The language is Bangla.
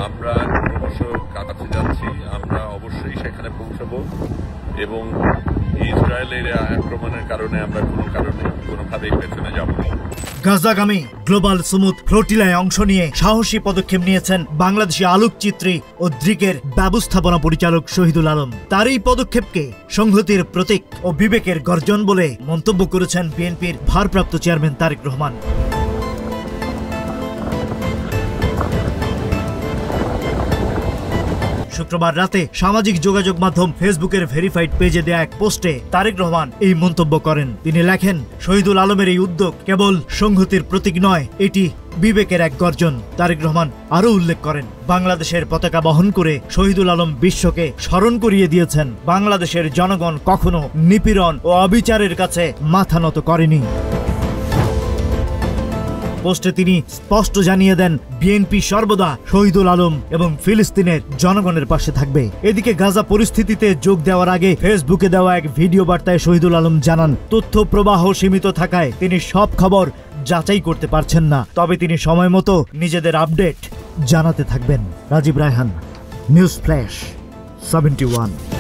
আমরা ক্রমশ কাছে যাচ্ছি, আমরা অবশ্যই সেখানে পৌঁছাবো এবং ইসরায়েলের আক্রমণের কারণে আমরা কোনোভাবেই পেছনে যাব না। গাজাগামী গ্লোবাল সুমুদ ফ্লোটিলায় অংশ নিয়ে সাহসী পদক্ষেপ নিয়েছেন বাংলাদেশি আলোকচিত্রী ও দৃকের ব্যবস্থাপনা পরিচালক শহীদুল আলম। তার এই পদক্ষেপকে সংহতির প্রতীক ও বিবেকের গর্জন বলে মন্তব্য করেছেন বিএনপির ভারপ্রাপ্ত চেয়ারম্যান তারেক রহমান। শুক্রবার রাতে সামাজিক যোগাযোগ মাধ্যম ফেসবুকের ভেরিফাইড পেজে দেয়া এক পোস্টে তারেক রহমান এই মন্তব্য করেন। তিনি লেখেন, শহীদুল আলমের এই উদ্যোগ কেবল সংহতির প্রতীক নয়, এটি বিবেকের এক গর্জন। তারেক রহমান আরো উল্লেখ করেন, বাংলাদেশের পতাকা বহন করে শহীদুল আলম বিশ্বকে স্মরণ করিয়ে দিয়েছেন বাংলাদেশের জনগণ কখনো নিপীড়ন ও অবিচারের কাছে মাথা নত করেনি। পোস্টে তিনি স্পষ্ট জানিয়ে দেন, বিএনপি সর্বদা শহীদুল আলম এবং ফিলিস্তিনের জনগণের পাশে থাকবে। এদিকে গাজা পরিস্থিতিতে যোগ দেওয়ার আগে ফেসবুকে দেওয়া এক ভিডিও বার্তায় শহীদুল আলম জানান, তথ্য প্রবাহ সীমিত থাকায় তিনি সব খবর যাচাই করতে পারছেন না, তবে তিনি সময় মতো নিজেদের আপডেট জানাতে থাকবেন। Rajib Raihan, news flash 71।